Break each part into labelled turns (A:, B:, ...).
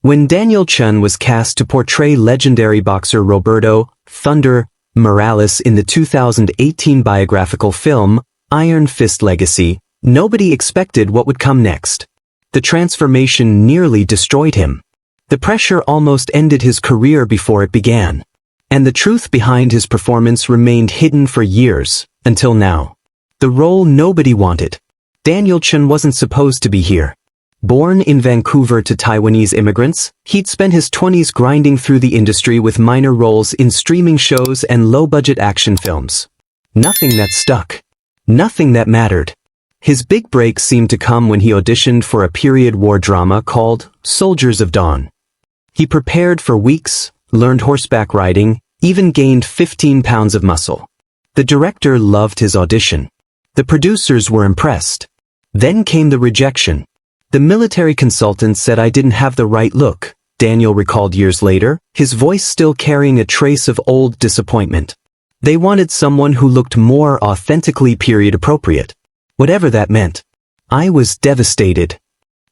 A: When Daniel Chun was cast to portray legendary boxer Roberto "Thunder" Morales in the 2018 biographical film, Iron Fist Legacy, nobody expected what would come next. The transformation nearly destroyed him. The pressure almost ended his career before it began. And the truth behind his performance remained hidden for years, until now. The role nobody wanted. Daniel Chun wasn't supposed to be here. Born in Vancouver to Taiwanese immigrants, he'd spent his 20s grinding through the industry with minor roles in streaming shows and low-budget action films. Nothing that stuck. Nothing that mattered. His big break seemed to come when he auditioned for a period war drama called Soldiers of Dawn. He prepared for weeks, learned horseback riding, even gained 15 pounds of muscle. The director loved his audition. The producers were impressed. Then came the rejection. The military consultant said I didn't have the right look, Daniel recalled years later, his voice still carrying a trace of old disappointment. They wanted someone who looked more authentically period appropriate. Whatever that meant. I was devastated.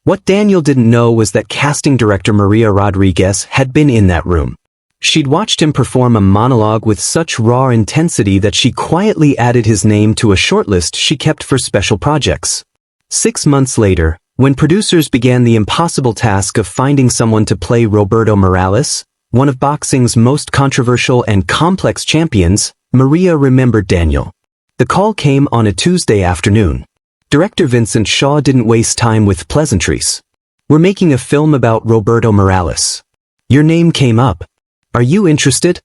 A: What Daniel didn't know was that casting director Maria Rodriguez had been in that room. She'd watched him perform a monologue with such raw intensity that she quietly added his name to a shortlist she kept for special projects. 6 months later, when producers began the impossible task of finding someone to play Roberto Morales, one of boxing's most controversial and complex champions, Maria remembered Daniel. The call came on a Tuesday afternoon. Director Vincent Shaw didn't waste time with pleasantries. We're making a film about Roberto Morales. Your name came up. Are you interested?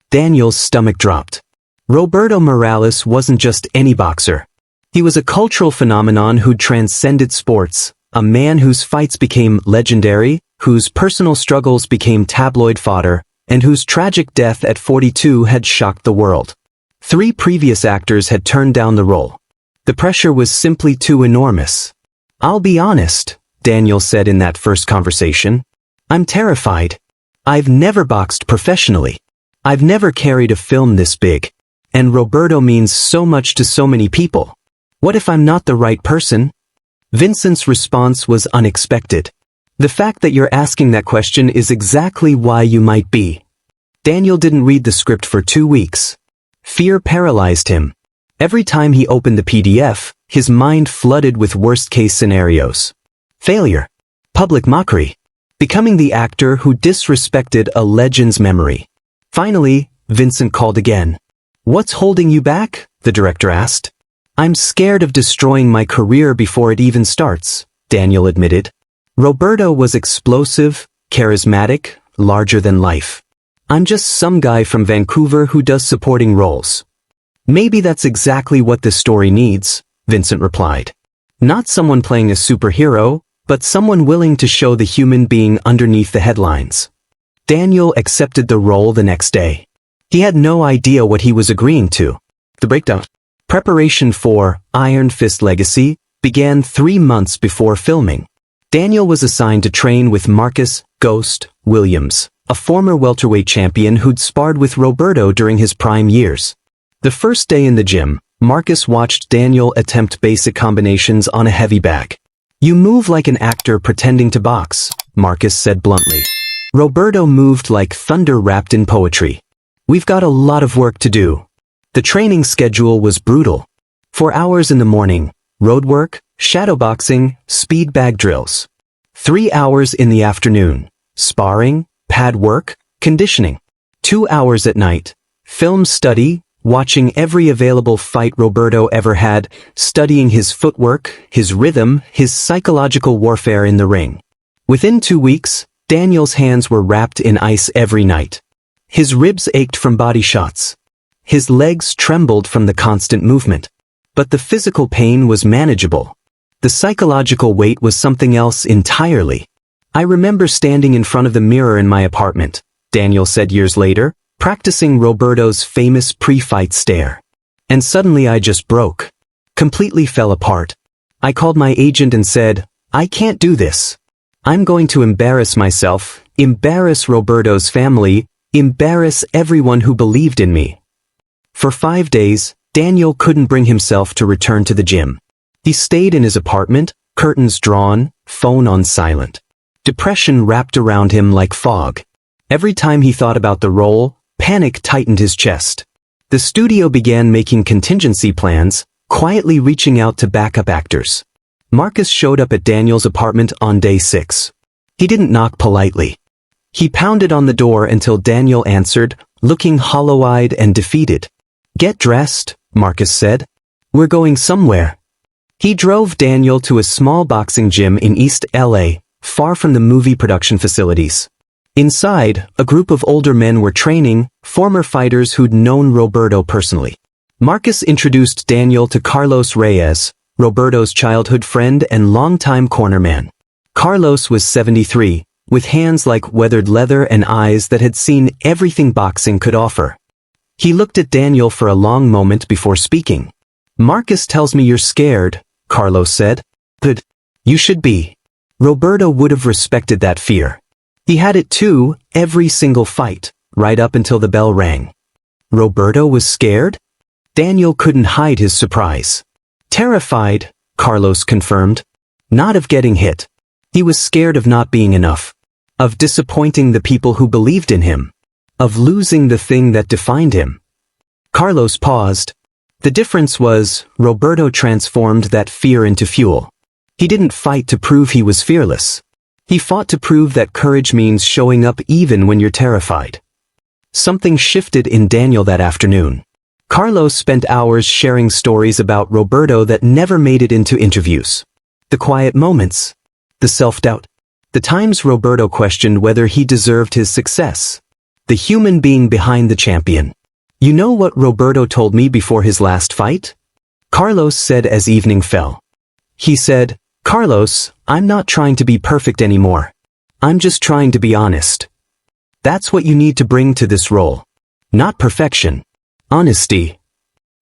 A: Daniel's stomach dropped. Roberto Morales wasn't just any boxer. He was a cultural phenomenon who'd transcended sports, a man whose fights became legendary, whose personal struggles became tabloid fodder, and whose tragic death at 42 had shocked the world. 3 previous actors had turned down the role. The pressure was simply too enormous. I'll be honest, Daniel said in that first conversation. I'm terrified. I've never boxed professionally. I've never carried a film this big. And Roberto means so much to so many people. What if I'm not the right person? Vincent's response was unexpected. The fact that you're asking that question is exactly why you might be. Daniel didn't read the script for 2 weeks. Fear paralyzed him. Every time he opened the PDF, his mind flooded with worst-case scenarios. Failure. Public mockery. Becoming the actor who disrespected a legend's memory. Finally, Vincent called again. What's holding you back? The director asked. I'm scared of destroying my career before it even starts, Daniel admitted. Roberto was explosive, charismatic, larger than life. I'm just some guy from Vancouver who does supporting roles. Maybe that's exactly what this story needs, Vincent replied. Not someone playing a superhero, but someone willing to show the human being underneath the headlines. Daniel accepted the role the next day. He had no idea what he was agreeing to. The breakdown. Preparation for Iron Fist Legacy began 3 months before filming. Daniel was assigned to train with Marcus "Ghost" Williams, a former welterweight champion who'd sparred with Roberto during his prime years. The first day in the gym, Marcus watched Daniel attempt basic combinations on a heavy bag. You move like an actor pretending to box, Marcus said bluntly. Roberto moved like thunder wrapped in poetry. We've got a lot of work to do. The training schedule was brutal. 4 hours in the morning, road work, shadowboxing, speed bag drills. 3 hours in the afternoon, sparring, pad work, conditioning. 2 hours at night, film study, watching every available fight Roberto ever had, studying his footwork, his rhythm, his psychological warfare in the ring. Within 2 weeks, Daniel's hands were wrapped in ice every night. His ribs ached from body shots. His legs trembled from the constant movement. But the physical pain was manageable. The psychological weight was something else entirely. I remember standing in front of the mirror in my apartment, Daniel said years later, practicing Roberto's famous pre-fight stare. And suddenly I just broke. Completely fell apart. I called my agent and said, I can't do this. I'm going to embarrass myself, embarrass Roberto's family, embarrass everyone who believed in me. For 5 days, Daniel couldn't bring himself to return to the gym. He stayed in his apartment, curtains drawn, phone on silent. Depression wrapped around him like fog. Every time he thought about the role, panic tightened his chest. The studio began making contingency plans, quietly reaching out to backup actors. Marcus showed up at Daniel's apartment on day 6. He didn't knock politely. He pounded on the door until Daniel answered, looking hollow-eyed and defeated. "Get dressed," Marcus said. "We're going somewhere." He drove Daniel to a small boxing gym in East LA, far from the movie production facilities. Inside, a group of older men were training, former fighters who'd known Roberto personally. Marcus introduced Daniel to Carlos Reyes, Roberto's childhood friend and longtime cornerman. Carlos was 73, with hands like weathered leather and eyes that had seen everything boxing could offer. He looked at Daniel for a long moment before speaking. "Marcus tells me you're scared," Carlos said. "Good. You should be." Roberto would have respected that fear. He had it too, every single fight, right up until the bell rang. Roberto was scared? Daniel couldn't hide his surprise. "Terrified," Carlos confirmed. "Not of getting hit. He was scared of not being enough. Of disappointing the people who believed in him. Of losing the thing that defined him." Carlos paused. The difference was, Roberto transformed that fear into fuel. He didn't fight to prove he was fearless. He fought to prove that courage means showing up even when you're terrified. Something shifted in Daniel that afternoon. Carlos spent hours sharing stories about Roberto that never made it into interviews. The quiet moments. The self-doubt. The times Roberto questioned whether he deserved his success. The human being behind the champion. "You know what Roberto told me before his last fight?" Carlos said as evening fell. He said, "Carlos, I'm not trying to be perfect anymore. I'm just trying to be honest." That's what you need to bring to this role. Not perfection. Honesty.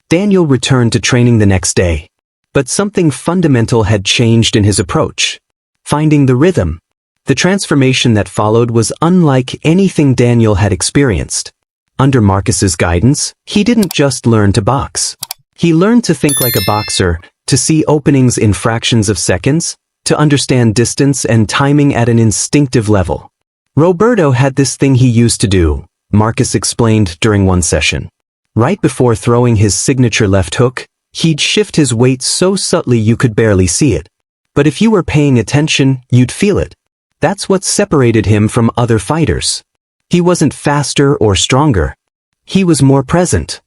A: Daniel returned to training the next day. But something fundamental had changed in his approach. Finding the rhythm. The transformation that followed was unlike anything Daniel had experienced. Under Marcus's guidance, he didn't just learn to box. He learned to think like a boxer, to see openings in fractions of seconds, to understand distance and timing at an instinctive level. Roberto had this thing he used to do, Marcus explained during one session. Right before throwing his signature left hook, he'd shift his weight so subtly you could barely see it. But if you were paying attention, you'd feel it. That's what separated him from other fighters. He wasn't faster or stronger. He was more present.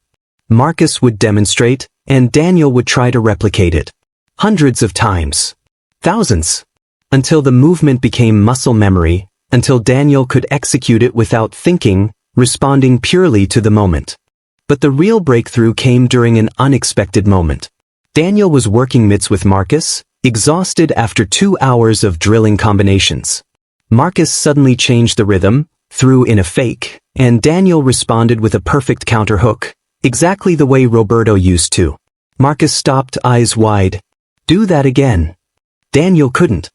A: Marcus would demonstrate, and Daniel would try to replicate it. Hundreds of times. Thousands. Until the movement became muscle memory, until Daniel could execute it without thinking, responding purely to the moment. But the real breakthrough came during an unexpected moment. Daniel was working mitts with Marcus, exhausted after 2 hours of drilling combinations. Marcus suddenly changed the rhythm, threw in a fake, and Daniel responded with a perfect counter hook, exactly the way Roberto used to. Marcus stopped, eyes wide. "Do that again." Daniel couldn't.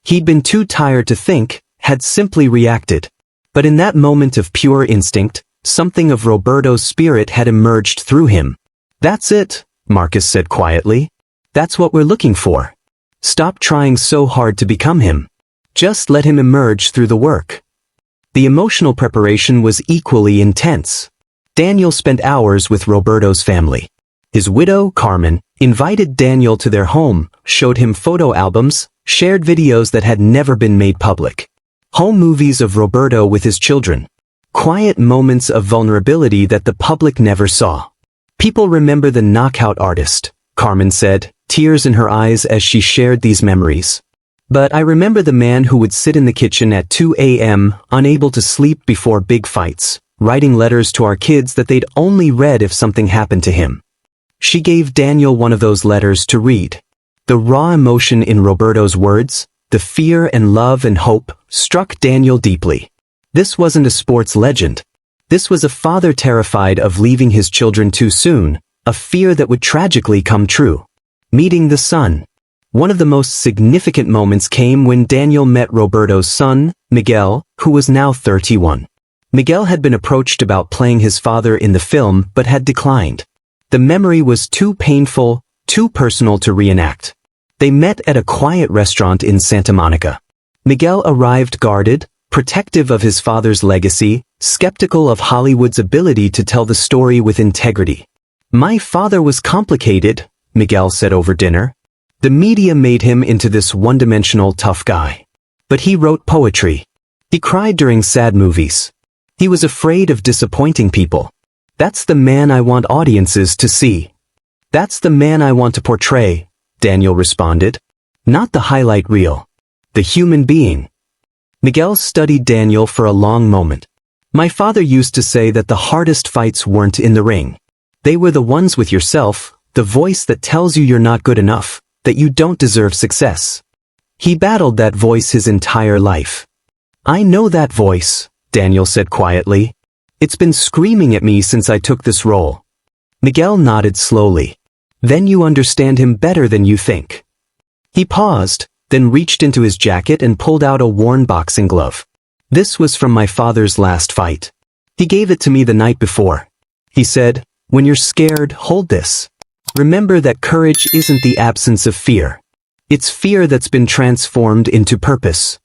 A: He'd been too tired to think, had simply reacted. But in that moment of pure instinct, something of Roberto's spirit had emerged through him. "That's it," Marcus said quietly. "That's what we're looking for. Stop trying so hard to become him. Just let him emerge through the work." The emotional preparation was equally intense. Daniel spent hours with Roberto's family. His widow, Carmen, invited Daniel to their home, showed him photo albums, shared videos that had never been made public. Home movies of Roberto with his children. Quiet moments of vulnerability that the public never saw. "People remember the knockout artist," Carmen said, tears in her eyes as she shared these memories. "But I remember the man who would sit in the kitchen at 2 a.m., unable to sleep before big fights, writing letters to our kids that they'd only read if something happened to him." She gave Daniel one of those letters to read. The raw emotion in Roberto's words, the fear and love and hope, struck Daniel deeply. This wasn't a sports legend. This was a father terrified of leaving his children too soon, a fear that would tragically come true. Meeting the son. One of the most significant moments came when Daniel met Roberto's son, Miguel, who was now 31. Miguel had been approached about playing his father in the film but had declined. The memory was too painful, too personal to reenact. They met at a quiet restaurant in Santa Monica. Miguel arrived guarded, protective of his father's legacy, skeptical of Hollywood's ability to tell the story with integrity. "My father was complicated," Miguel said over dinner. "The media made him into this one-dimensional tough guy. But he wrote poetry. He cried during sad movies. He was afraid of disappointing people. That's the man I want audiences to see. That's the man I want to portray," Daniel responded. "Not the highlight reel. The human being." Miguel studied Daniel for a long moment. "My father used to say that the hardest fights weren't in the ring. They were the ones with yourself, the voice that tells you you're not good enough, that you don't deserve success. He battled that voice his entire life." "I know that voice," Daniel said quietly. "It's been screaming at me since I took this role." Miguel nodded slowly. "Then you understand him better than you think." He paused, then reached into his jacket and pulled out a worn boxing glove. "This was from my father's last fight. He gave it to me the night before. He said, 'When you're scared, hold this. Remember that courage isn't the absence of fear. It's fear that's been transformed into purpose.'"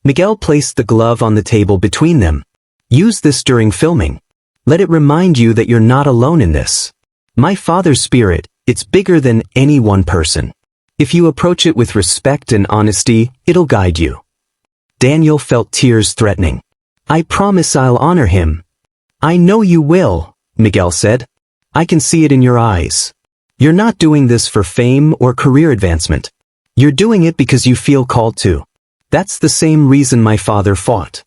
A: Miguel placed the glove on the table between them. "Use this during filming. Let it remind you that you're not alone in this. My father's spirit, it's bigger than any one person. If you approach it with respect and honesty, it'll guide you." Daniel felt tears threatening. "I promise I'll honor him." "I know you will," Miguel said. "I can see it in your eyes. You're not doing this for fame or career advancement. You're doing it because you feel called to. That's the same reason my father fought."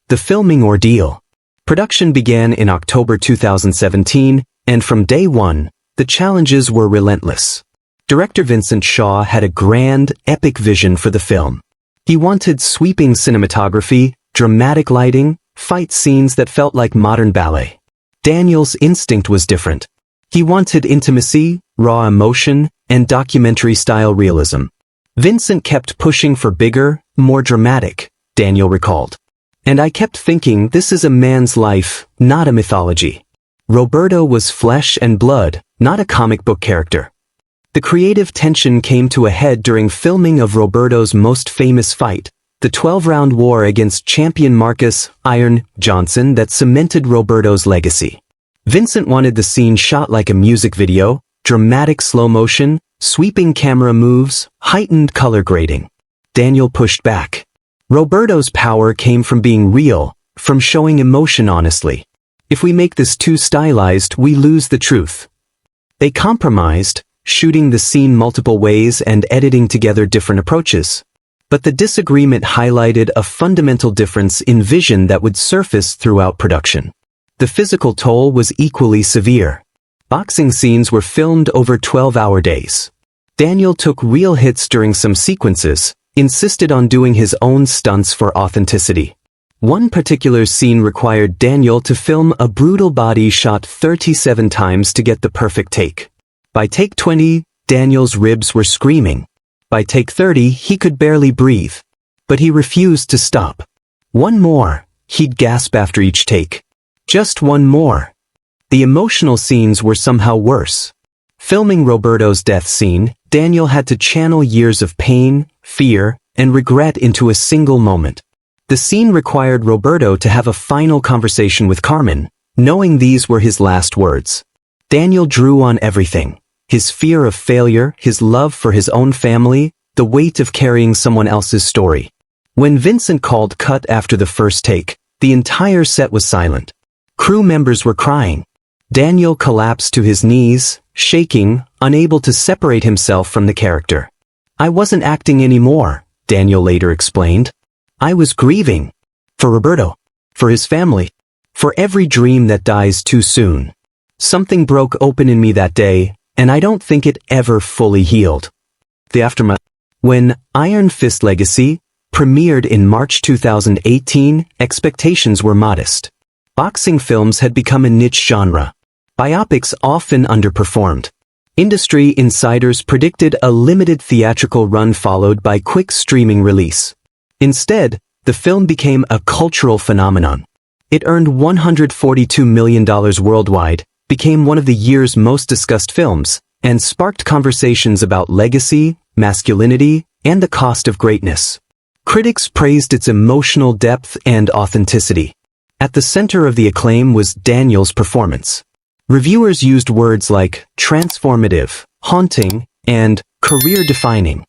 A: The filming ordeal. Production began in October 2017, and from day one, the challenges were relentless. Director Vincent Shaw had a grand, epic vision for the film. He wanted sweeping cinematography, dramatic lighting, fight scenes that felt like modern ballet. Daniel's instinct was different. He wanted intimacy, raw emotion, and documentary-style realism. Vincent kept pushing for bigger, more dramatic, Daniel recalled. "And I kept thinking this is a man's life, not a mythology." Roberto was flesh and blood, not a comic book character. The creative tension came to a head during filming of Roberto's most famous fight, the 12-round war against champion Marcus "Iron" Johnson that cemented Roberto's legacy. Vincent wanted the scene shot like a music video, dramatic slow motion, sweeping camera moves, heightened color grading. Daniel pushed back. Roberto's power came from being real, from showing emotion honestly. "If we make this too stylized, we lose the truth." They compromised, shooting the scene multiple ways and editing together different approaches. But the disagreement highlighted a fundamental difference in vision that would surface throughout production. The physical toll was equally severe. Boxing scenes were filmed over 12-hour days. Daniel took real hits during some sequences, insisted on doing his own stunts for authenticity. One particular scene required Daniel to film a brutal body shot 37 times to get the perfect take. By take 20, Daniel's ribs were screaming. By take 30, he could barely breathe. But he refused to stop. "One more," he'd gasp after each take. "Just one more." The emotional scenes were somehow worse. Filming Roberto's death scene, Daniel had to channel years of pain, fear, and regret into a single moment. The scene required Roberto to have a final conversation with Carmen, knowing these were his last words. Daniel drew on everything: his fear of failure, his love for his own family, the weight of carrying someone else's story. When Vincent called cut after the first take, the entire set was silent. Crew members were crying. Daniel collapsed to his knees, shaking, unable to separate himself from the character. "I wasn't acting anymore," Daniel later explained. "I was grieving. For Roberto. For his family. For every dream that dies too soon. Something broke open in me that day, and I don't think it ever fully healed." The aftermath. When Iron Fist Legacy premiered in March 2018, expectations were modest. Boxing films had become a niche genre. Biopics often underperformed. Industry insiders predicted a limited theatrical run followed by quick streaming release. Instead, the film became a cultural phenomenon. It earned $142 million worldwide, became one of the year's most discussed films, and sparked conversations about legacy, masculinity, and the cost of greatness. Critics praised its emotional depth and authenticity. At the center of the acclaim was Daniel's performance. Reviewers used words like transformative, haunting, and career-defining.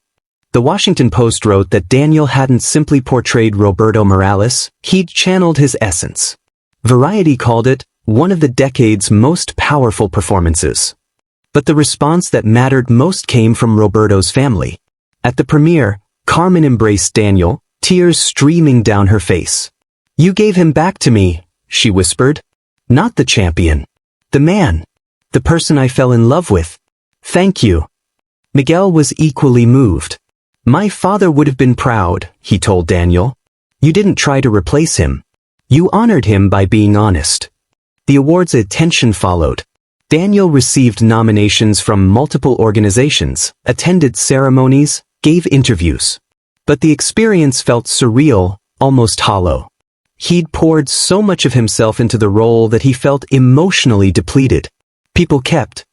A: The Washington Post wrote that Daniel hadn't simply portrayed Roberto Morales, he'd channeled his essence. Variety called it one of the decade's most powerful performances. But the response that mattered most came from Roberto's family. At the premiere, Carmen embraced Daniel, tears streaming down her face. "You gave him back to me," she whispered. "Not the champion. The man. The person I fell in love with. Thank you." Miguel was equally moved. "My father would have been proud," he told Daniel. "You didn't try to replace him. You honored him by being honest." The award's attention followed. Daniel received nominations from multiple organizations, attended ceremonies, gave interviews. But the experience felt surreal, almost hollow. He'd poured so much of himself into the role that he felt emotionally depleted. People kept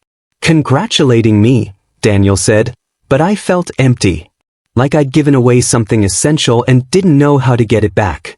A: congratulating me, Daniel said, but I felt empty. Like I'd given away something essential and didn't know how to get it back.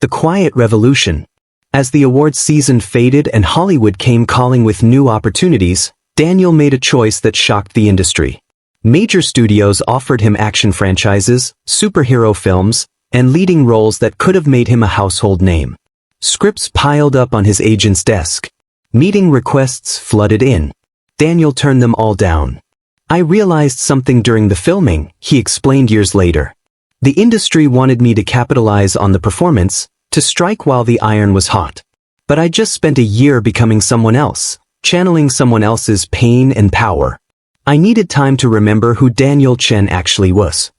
A: The quiet revolution. As the awards season faded and Hollywood came calling with new opportunities, Daniel made a choice that shocked the industry. Major studios offered him action franchises, superhero films, and leading roles that could have made him a household name. Scripts piled up on his agent's desk. Meeting requests flooded in. Daniel turned them all down. "I realized something during the filming," he explained years later. "The industry wanted me to capitalize on the performance, to strike while the iron was hot. But I just spent a year becoming someone else, channeling someone else's pain and power. I needed time to remember who Daniel Chen actually was."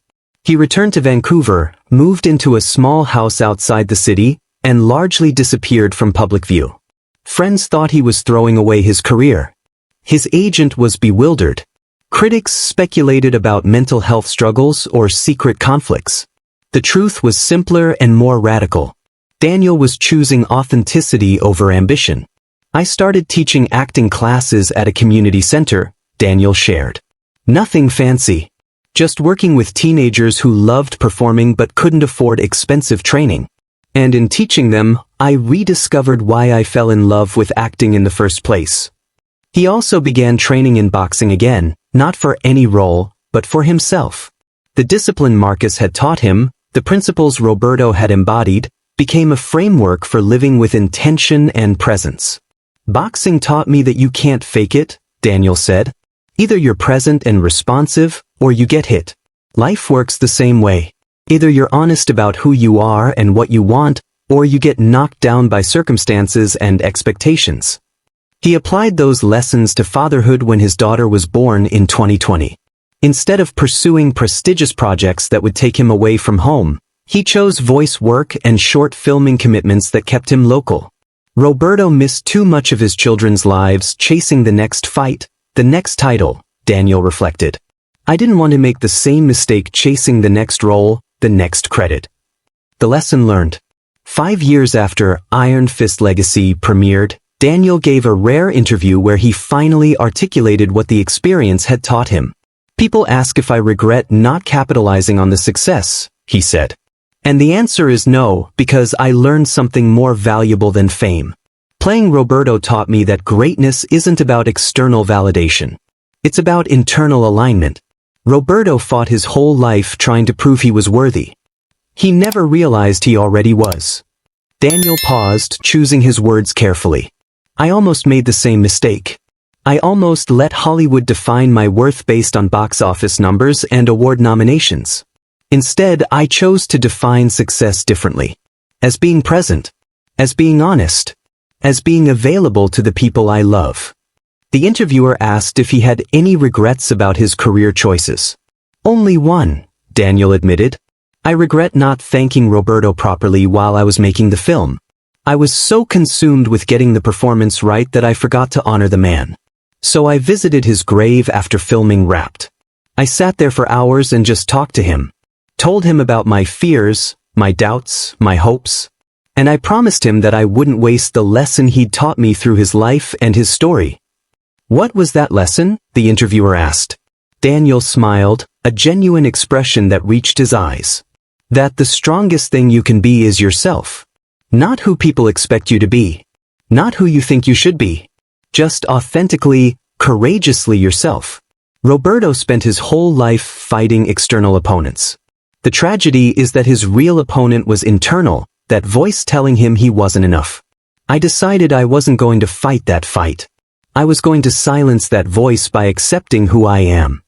A: He returned to Vancouver, moved into a small house outside the city, and largely disappeared from public view. Friends thought he was throwing away his career. His agent was bewildered. Critics speculated about mental health struggles or secret conflicts. The truth was simpler and more radical. Daniel was choosing authenticity over ambition. "I started teaching acting classes at a community center," Daniel shared. "Nothing fancy. Just working with teenagers who loved performing but couldn't afford expensive training. And in teaching them, I rediscovered why I fell in love with acting in the first place." He also began training in boxing again, not for any role, but for himself. The discipline Marcus had taught him, the principles Roberto had embodied, became a framework for living with intention and presence. "Boxing taught me that you can't fake it," Daniel said. "Either you're present and responsive, or you get hit. Life works the same way. Either you're honest about who you are and what you want, or you get knocked down by circumstances and expectations." He applied those lessons to fatherhood when his daughter was born in 2020. Instead of pursuing prestigious projects that would take him away from home, he chose voice work and short filming commitments that kept him local. Roberto missed too much of his children's lives chasing the next fight, the next title, Daniel reflected. "I didn't want to make the same mistake chasing the next role, the next credit." The lesson learned. 5 years after Iron Fist Legacy premiered, Daniel gave a rare interview where he finally articulated what the experience had taught him. "People ask if I regret not capitalizing on the success," he said. "And the answer is no, because I learned something more valuable than fame. Playing Roberto taught me that greatness isn't about external validation. It's about internal alignment." Roberto fought his whole life trying to prove he was worthy. He never realized he already was. Daniel paused, choosing his words carefully. "I almost made the same mistake. I almost let Hollywood define my worth based on box office numbers and award nominations. Instead, I chose to define success differently. As being present. As being honest. As being available to the people I love." The interviewer asked if he had any regrets about his career choices. "Only one," Daniel admitted. "I regret not thanking Roberto properly while I was making the film. I was so consumed with getting the performance right that I forgot to honor the man. So I visited his grave after filming wrapped. I sat there for hours and just talked to him. Told him about my fears, my doubts, my hopes. And I promised him that I wouldn't waste the lesson he'd taught me through his life and his story." "What was that lesson?" the interviewer asked. Daniel smiled, a genuine expression that reached his eyes. That the strongest thing you can be is yourself. Not who people expect you to be. Not who you think you should be. Just authentically, courageously yourself. Roberto spent his whole life fighting external opponents. The tragedy is that his real opponent was internal, that voice telling him he wasn't enough. I decided I wasn't going to fight that fight. I was going to silence that voice by accepting who I am.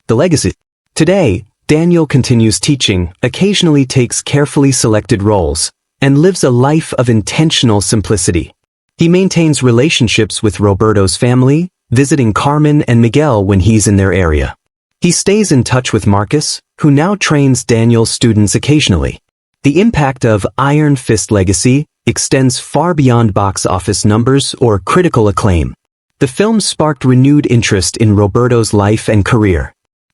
A: The legacy. Today, Daniel continues teaching, occasionally takes carefully selected roles, and lives a life of intentional simplicity. He maintains relationships with Roberto's family, visiting Carmen and Miguel when he's in their area. He stays in touch with Marcus, who now trains Daniel's students occasionally. The impact of Iron Fist Legacy extends far beyond box office numbers or critical acclaim. The film sparked renewed interest in Roberto's life and career.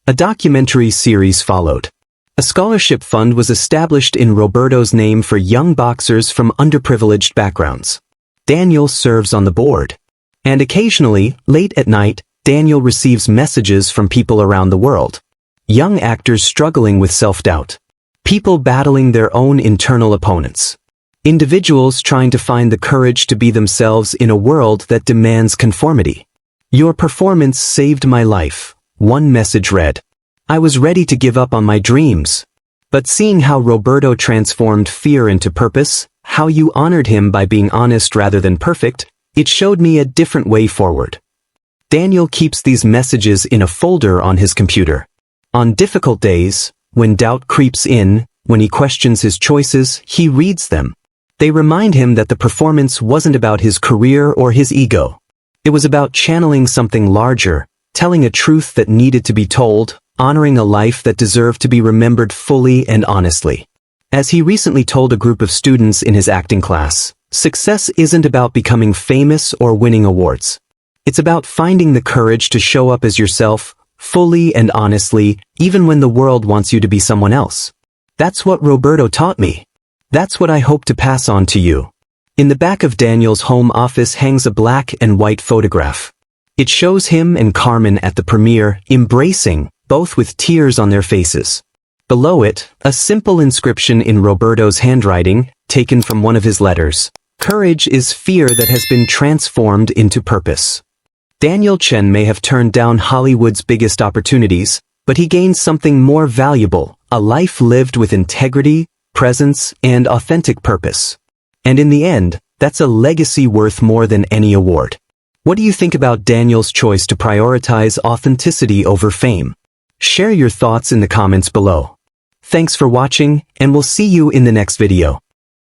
A: A documentary series followed. A scholarship fund was established in Roberto's name for young boxers from underprivileged backgrounds. Daniel serves on the board. And occasionally, late at night, Daniel receives messages from people around the world. Young actors struggling with self-doubt. People battling their own internal opponents. Individuals trying to find the courage to be themselves in a world that demands conformity. Your performance saved my life, one message read. I was ready to give up on my dreams. But seeing how Roberto transformed fear into purpose, how you honored him by being honest rather than perfect, it showed me a different way forward. Daniel keeps these messages in a folder on his computer. On difficult days, when doubt creeps in, when he questions his choices, he reads them. They remind him that the performance wasn't about his career or his ego. It was about channeling something larger, telling a truth that needed to be told, honoring a life that deserved to be remembered fully and honestly. As he recently told a group of students in his acting class, success isn't about becoming famous or winning awards. It's about finding the courage to show up as yourself, fully and honestly, even when the world wants you to be someone else. That's what Roberto taught me. That's what I hope to pass on to you. In the back of Daniel's home office hangs a black and white photograph. It shows him and Carmen at the premiere, embracing, both with tears on their faces. Below it, a simple inscription in Roberto's handwriting, taken from one of his letters. Courage is fear that has been transformed into purpose. Daniel Chen may have turned down Hollywood's biggest opportunities, but he gained something more valuable, a life lived with integrity, presence, and authentic purpose. And in the end, that's a legacy worth more than any award. What do you think about Daniel's choice to prioritize authenticity over fame? Share your thoughts in the comments below. Thanks for watching, and we'll see you in the next video.